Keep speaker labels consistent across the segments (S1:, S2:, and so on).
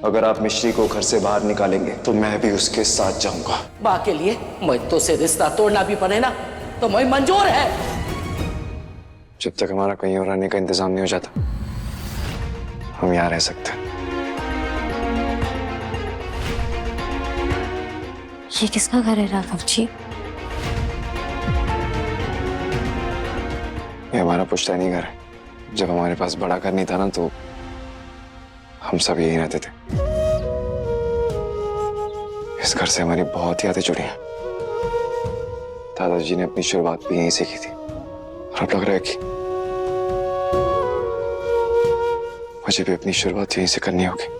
S1: अगर आप मिश्री को घर से बाहर निकालेंगे तो मैं भी उसके साथ जाऊंगा।
S2: माँ के लिए मैं से रिश्ता तोड़ना भी पड़े ना तो मैं मंजूर है।
S1: जब तक हमारा कहीं और रहने का इंतजाम नहीं हो जाता हम यहाँ रह सकते हैं।
S3: ये किसका घर है राघव जी?
S1: ये हमारा पुश्तैनी घर है। जब हमारे पास बड़ा घर नहीं था ना तो हम सब यहीं रहते थे। इस घर से हमारी बहुत यादें जुड़ी हैं। दादाजी ने अपनी शुरुआत भी यहीं से की थी और अब लग रहा है कि मुझे भी अपनी शुरुआत यहीं से करनी होगी।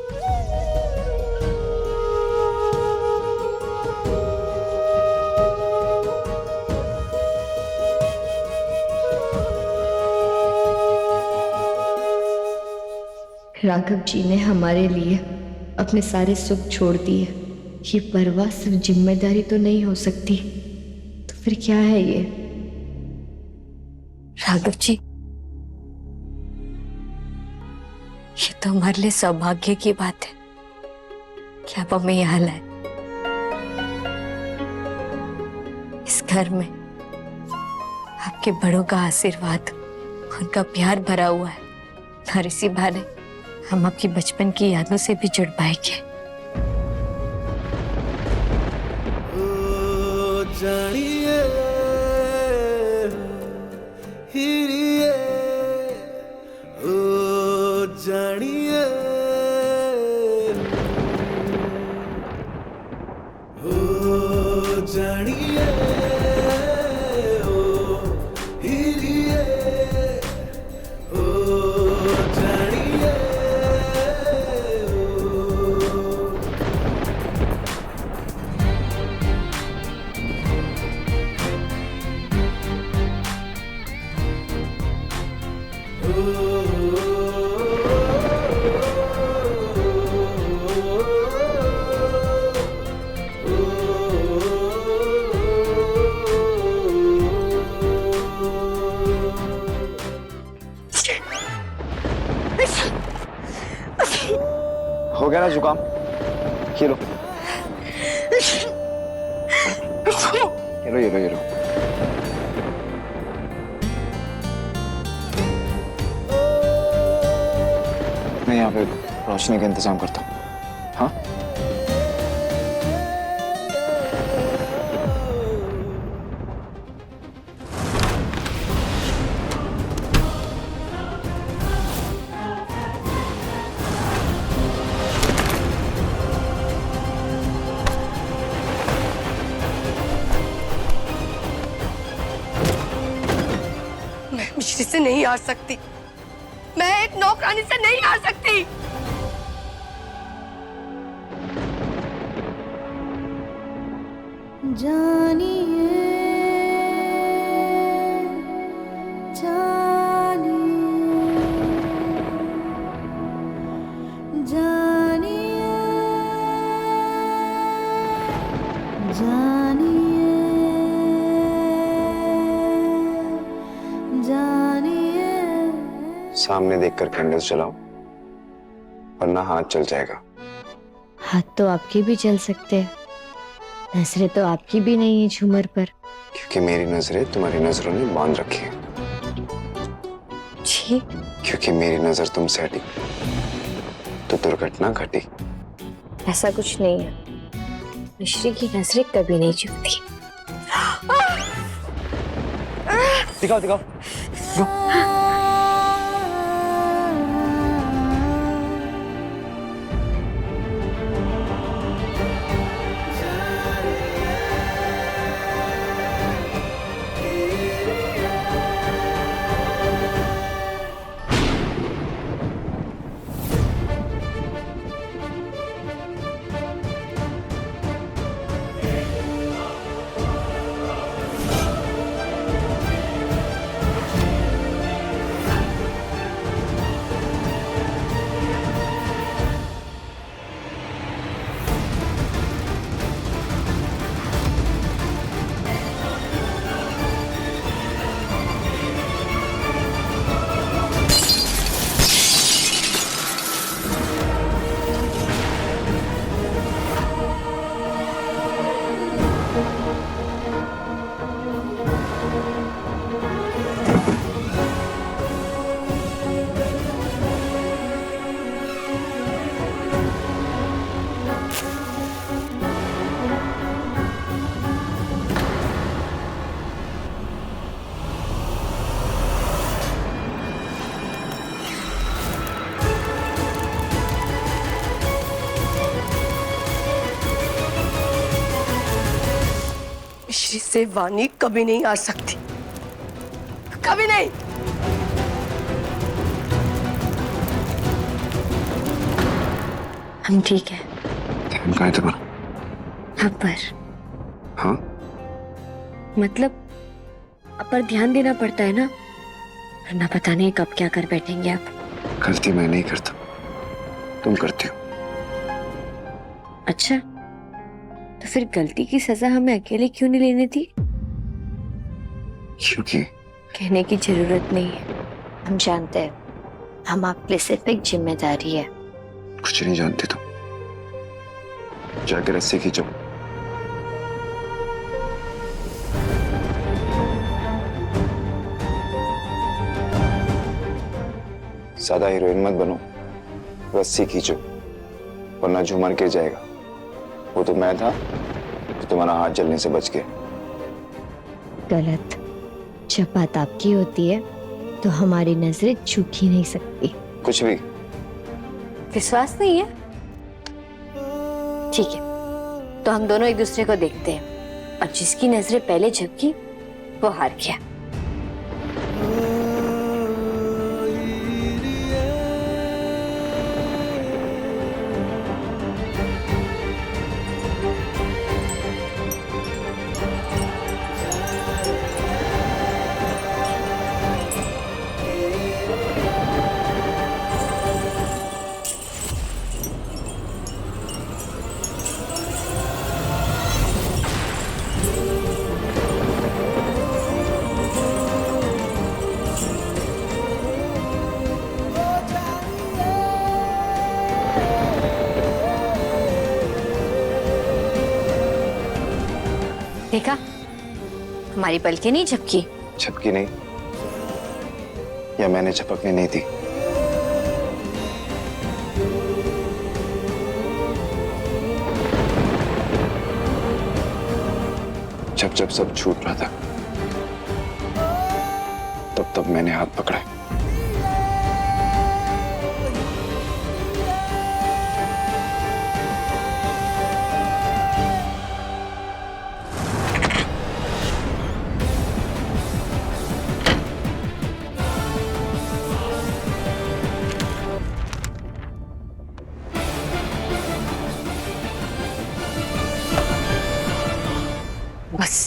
S4: राघव जी ने हमारे लिए अपने सारे सुख छोड़ दिए। ये परवाह सिर्फ जिम्मेदारी तो नहीं हो सकती, तो फिर क्या है ये?
S3: राघव जी, ये तो हमारे लिए सौभाग्य की बात है कि आप हमें यहाँ लाए। इस घर में आपके बड़ों का आशीर्वाद, उनका प्यार भरा हुआ है और इसी बहाने हम आपकी बचपन की यादों से भी जुड़ पाएंगे।
S5: जानिए हिरिए ओ जानिए ओ जानिए ओ हिरिए ओ जानिए
S1: हो गया ना जुकाम? ये लो ये लो। मैं यहाँ पे रोशनी का इंतजाम करता हूँ। हाँ
S6: मैं मिश्री से नहीं आ सकती। मैं एक नौकरानी से नहीं आ सकती।
S4: जानिए जानिए जानिए जानिए जानिए।
S1: सामने देखकर कैंडल्स जलाओ वरना हाथ चल जाएगा।
S4: हाथ तो आपके भी चल सकते हैं, नजरें तो आपकी भी नहीं है झूमर पर।
S1: क्योंकि मेरी नजरें तुम्हारी नजरों ने बांध रखी है।
S3: जी,
S1: क्योंकि मेरी नजर तुमसे हटी तो दुर्घटना घटी।
S3: ऐसा कुछ नहीं है। मिश्री की नजरें कभी नहीं झुकती।
S1: दिखाओ दिखाओ।
S6: जिससे वानी कभी नहीं आ सकती, कभी नहीं।
S3: हम ठीक है।
S1: ध्यान कहाँ है तुम्हारा?
S3: अपर,
S1: हाँ,
S3: मतलब अपर ध्यान देना पड़ता है ना, वरना पता नहीं कब क्या कर बैठेंगे आप।
S1: गलती मैं नहीं करता, तुम करती हो।
S3: अच्छा, तो फिर गलती की सजा हमें अकेले क्यों नहीं लेनी थी?
S1: क्योंकि
S3: कहने की जरूरत नहीं है, हम जानते हैं। हम आप पे सिर्फ एक जिम्मेदारी है।
S1: कुछ नहीं जानती तुम। जाके रस्सी खींचो। सादा हीरोइन मत बनो, रस्सी खींचो, वरना झूमर गिर जाएगा। वो तो मैं था जो तुम्हारा हाथ जलने से बच गया।
S4: गलत। जब बात आपकी होती है तो हमारी नजरें झुक ही नहीं सकती।
S1: कुछ भी।
S3: विश्वास नहीं है? ठीक है, तो हम दोनों एक दूसरे को देखते हैं, और जिसकी नजरें पहले झपकी वो हार गया। देखा, हमारी पलकें नहीं झपकी।
S1: झपकी नहीं, या मैंने झपकनी नहीं थी। जब सब छूट रहा था, तब मैंने हाथ पकड़ा।
S6: बस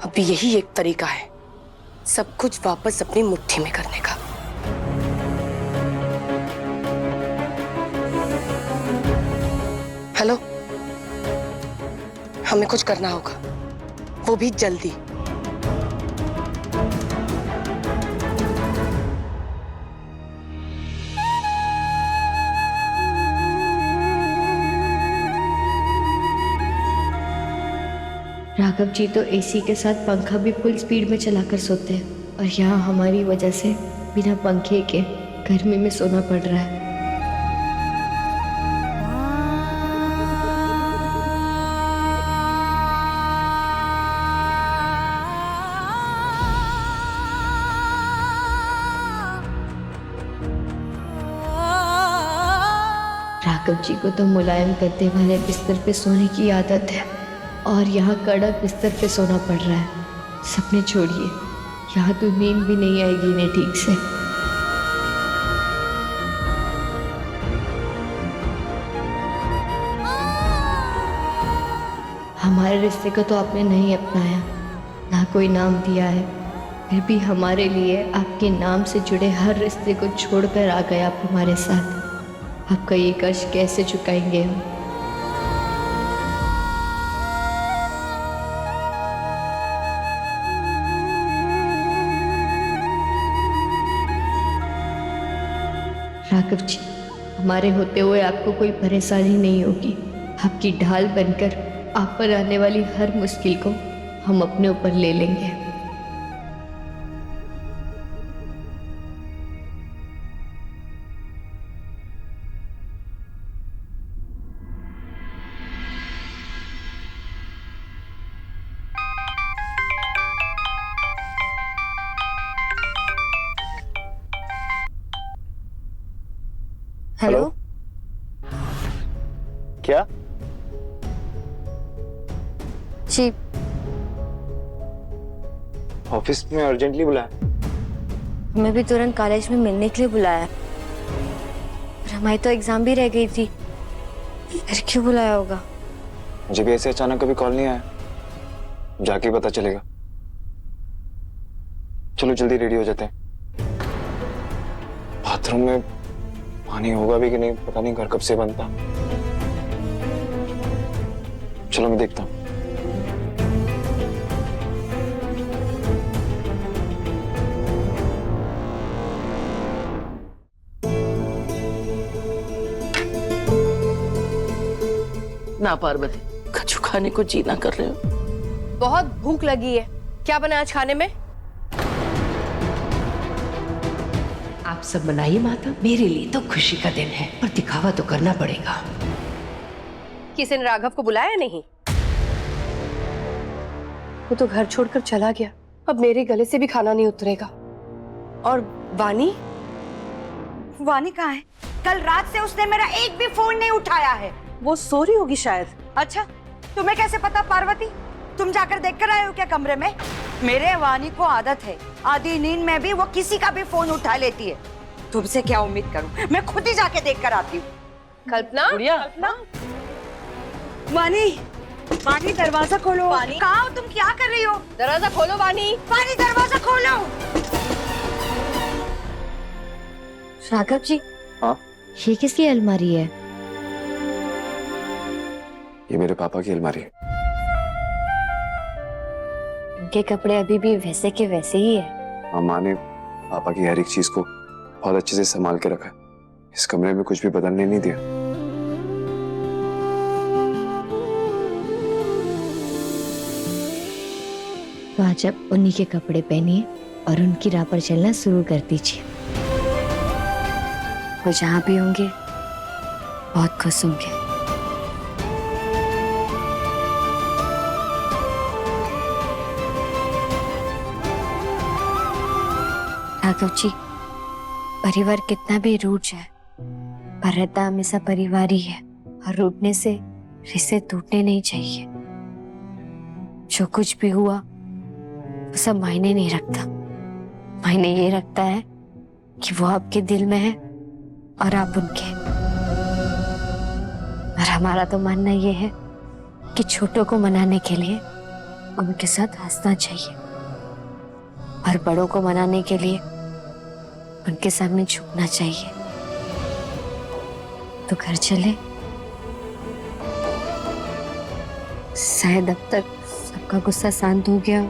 S6: अब यही एक तरीका है सब कुछ वापस अपनी मुट्ठी में करने का। हेलो, हमें कुछ करना होगा, वो भी जल्दी।
S4: राघव जी तो एसी के साथ पंखा भी फुल स्पीड में चलाकर सोते हैं, और यहाँ हमारी वजह से बिना पंखे के गर्मी में सोना पड़ रहा है। राघव जी को तो मुलायम गद्दे वाले बिस्तर पे सोने की आदत है, और यहाँ कड़क बिस्तर पे सोना पड़ रहा है। सपने छोड़िए, यहाँ तो नींद भी नहीं आएगी इन्हें ठीक से। हमारे रिश्ते को तो आपने नहीं अपनाया, ना कोई नाम दिया है, फिर भी हमारे लिए आपके नाम से जुड़े हर रिश्ते को छोड़कर आ गए आप हमारे साथ। आपका ये कर्ज कैसे चुकाएंगे हम? राघव जी, हमारे होते हुए आपको कोई परेशानी नहीं होगी। आपकी ढाल बनकर आप पर आने वाली हर मुश्किल को हम अपने ऊपर ले लेंगे।
S3: हेलो?
S1: क्या?
S3: जी,
S1: ऑफिस में अर्जेंटली बुलाया।
S3: हमें भी तुरंत कॉलेज में मिलने के लिए बुलाया, और हमारी तो एग्जाम भी रह गई थी। फिर क्यों बुलाया होगा?
S1: मुझे भी ऐसे अचानक कभी कॉल नहीं आया, जाके पता चलेगा। चलो जल्दी रेडी हो जाते हैं। बाथरूम में पानी होगा भी कि नहीं पता नहीं, घर कब से बनता। चलो मैं देखता हूँ।
S2: ना पार्वती, कछु खाने को जी ना कर रहे हो?
S6: बहुत भूख लगी है। क्या बना आज खाने में?
S7: आप सब बनाइए माता, मेरे लिए तो खुशी का दिन है, पर दिखावा तो करना पड़ेगा।
S6: किसी ने राघव को बुलाया नहीं? वो तो घर छोड़कर चला गया, अब मेरे गले से भी खाना नहीं उतरेगा। और वानी?
S8: वानी कहाँ है? कल रात से उसने मेरा एक भी फोन नहीं उठाया है।
S6: वो सो रही होगी शायद।
S8: अच्छा, तुम्हें कैसे पता पार्वती? तुम जाकर देख कर आए हो क्या कमरे में? मेरे वानी को आदत है, आधी नींद में भी वो किसी का भी फोन उठा लेती है। तुमसे क्या उम्मीद करूं? मैं खुद ही जाके देख कर आती हूँ।
S6: कल्पना,
S8: कल्पना, वानी, वानी दरवाजा खोलो। कहाँ हो तुम? क्या कर रही हो?
S6: दरवाजा खोलो वानी।
S8: वानी दरवाजा खोलो।
S3: राघव जी,
S1: हाँ,
S3: ये किसकी अलमारी है?
S1: ये मेरे पापा की अलमारी है।
S3: उनके कपड़े अभी भी वैसे के वैसे ही है।
S1: माँ ने पापा की हर एक चीज को बहुत अच्छे से संभाल के रखा है। इस कमरे में कुछ भी बदलने नहीं दिया।
S3: तो आज आप उन्हीं के कपड़े पहनिए और उनकी राह पर चलना शुरू कर दीजिए। वो जहां भी होंगे बहुत खुश होंगे। राघव जी, परिवार कितना भी रूठ जाए, पर रहता हमेशा परिवार ही है, और रूठने से रिश्ते टूटने नहीं चाहिए। जो कुछ भी हुआ वो सब मायने नहीं रखता। मायने ये रखता है कि वो आपके दिल में है और आप उनके। और हमारा तो मानना ये है कि छोटों को मनाने के लिए उनके साथ हंसना चाहिए, और बड़ों को मनाने के लिए उनके सामने झुकना चाहिए। तो घर चले। शायद अब तक सबका गुस्सा शांत हो गया।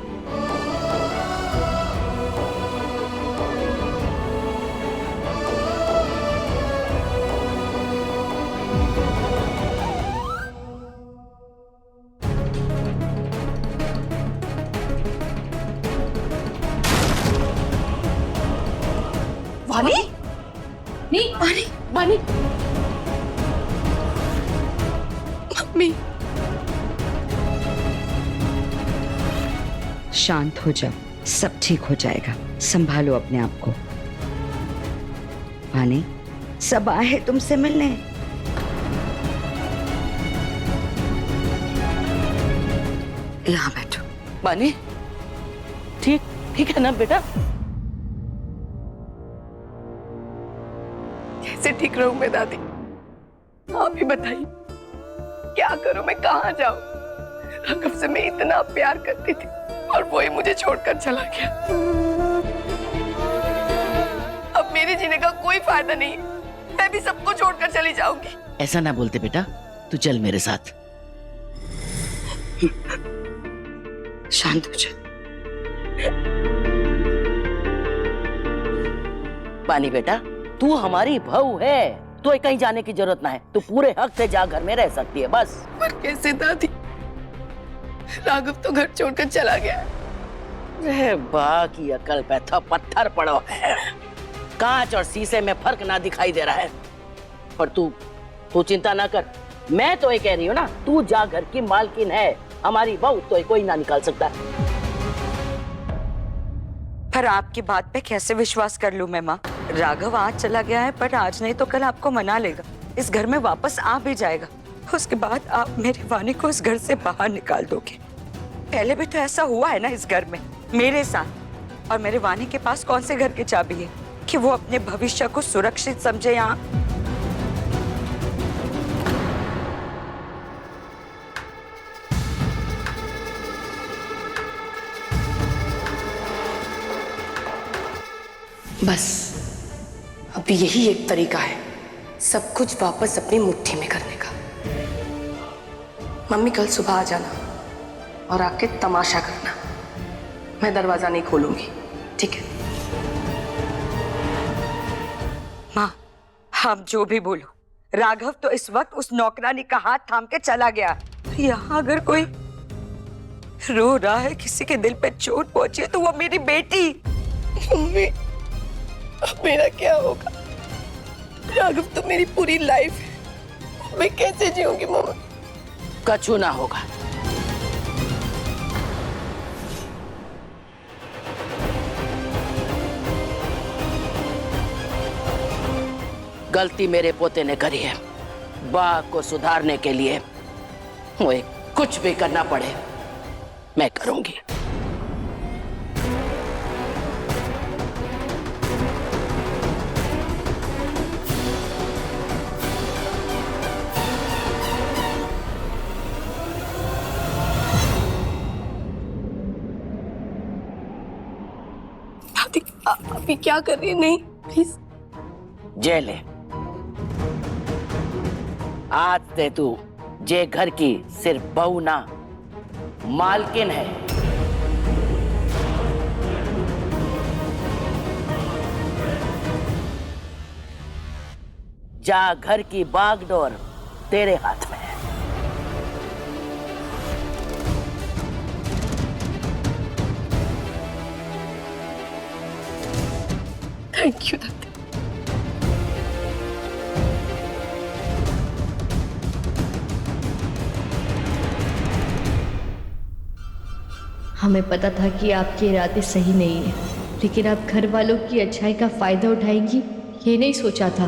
S6: वानी? नहीं, वानी, वानी। मम्मी।
S7: शांत हो जाओ, सब ठीक हो जाएगा। संभालो अपने आप को। वानी, सब आए हैं तुमसे मिलने।
S6: यहाँ बैठो। वानी, ठीक है ना बेटा? कैसे ठीक रहूं मैं दादी? आप ही बताइए, क्या करूं मैं? कहाँ जाऊं? राघव से मैं इतना प्यार करती थी और वो ही मुझे छोड़कर चला गया। अब मेरे जीने का कोई फायदा नहीं है। मैं भी सबको छोड़कर चली जाऊंगी।
S2: ऐसा ना बोलते बेटा, तू चल मेरे साथ।
S6: शांत हो जा।
S2: पानी बेटा, तू हमारी बहू है, तो कहीं जाने की जरूरत ना है। तू पूरे हक से जा घर में रह सकती है बस।
S6: पर कैसे दादी? राघव तो घर छोड़कर चला गया।
S2: अरे बा की अकल पे तो पत्थर पड़ो है। कांच और शीशे में फर्क ना दिखाई दे रहा है। पर तू चिंता ना कर, मैं तो ये कह रही हूँ ना, तू जा, घर की मालकिन है, हमारी बहू तो कोई ना निकाल सकता।
S8: पर आपकी बात पे कैसे विश्वास कर लूं मैं माँ? राघव आज चला गया है, पर आज नहीं तो कल आपको मना लेगा, इस घर में वापस आ भी जाएगा। उसके बाद आप मेरी वानी को इस घर से बाहर निकाल दोगे। पहले भी तो ऐसा हुआ है ना इस घर में। मेरे साथ। और मेरे वानी के पास कौन से घर की चाबी है कि वो अपने भविष्य को सुरक्षित समझे यहाँ?
S6: बस अभी यही एक तरीका है सब कुछ वापस अपनी मुट्ठी में करने का। मम्मी कल सुबह आ जाना और आके तमाशा करना। मैं दरवाजा नहीं खोलूंगी, ठीक है?
S8: माँ, आप जो भी बोलो, राघव तो इस वक्त उस नौकरानी का हाथ थाम के चला गया। यहाँ अगर कोई रो रहा है, किसी के दिल पे चोट पहुंची है, तो वो मेरी बेटी।
S6: मम्मी अब मेरा क्या होगा? राघव तो मेरी पूरी लाइफ है, मैं कैसे जीऊंगी मम्मी?
S2: कछु ना होगा। गलती मेरे पोते ने करी है। बा को सुधारने के लिए मुझे कुछ भी करना पड़े मैं करूंगी।
S6: अभी क्या कर रही है? नहीं प्लीज।
S2: जेल है। आज से तू जे घर की सिर्फ बहू ना मालकिन है। जा घर की बागडोर तेरे हाथ में है।
S6: थैंक यू दादी।
S4: हमें पता था कि आपके इरादे सही नहीं है, लेकिन आप घर वालों की अच्छाई का फायदा उठाएंगी ये नहीं सोचा था।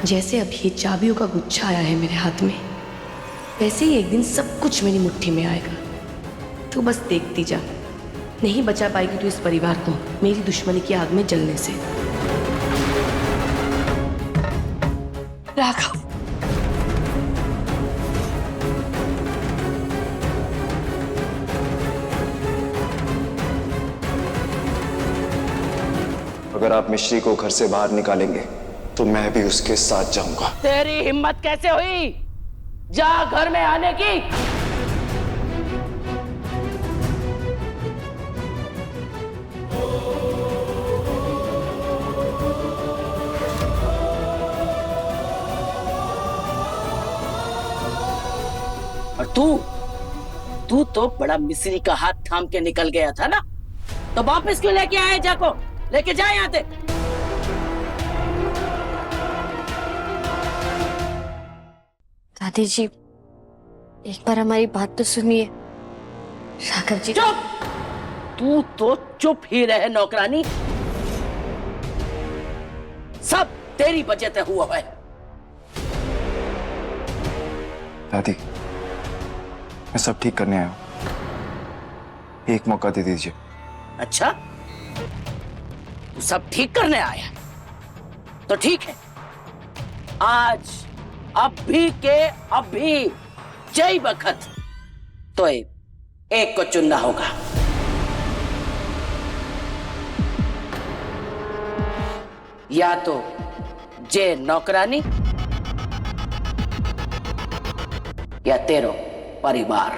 S6: जैसे अब ये चाबियों का गुच्छा आया है मेरे हाथ में, वैसे ही एक दिन सब कुछ मेरी मुट्ठी में आएगा। तू बस देखती जा, नहीं बचा पाएगी तू इस परिवार को मेरी दुश्मनी की आग में जलने से। राघव,
S1: अगर आप मिश्री को घर से बाहर निकालेंगे तो मैं भी उसके साथ जाऊंगा।
S2: तेरी हिम्मत कैसे हुई जा घर में आने की? और तू तो बड़ा मिस्री का हाथ थाम के निकल गया था ना, तो वापस क्यों लेके आए? जाको लेके जा यहाँ से।
S3: दादी जी, एक बार हमारी बात तो सुनिए। राघव जी,
S2: चुप! तू तो चुप ही रहे नौकरानी। सब तेरी वजह से हुआ है।
S1: दादी, मैं सब ठीक करने आया हूं, एक मौका दे दीजिए।
S2: अच्छा, तू सब ठीक करने आया तो ठीक है। आज अभी के अभी जय बखत तो एक को चुनना होगा। या तो जे नौकरानी या तेरो परिवार।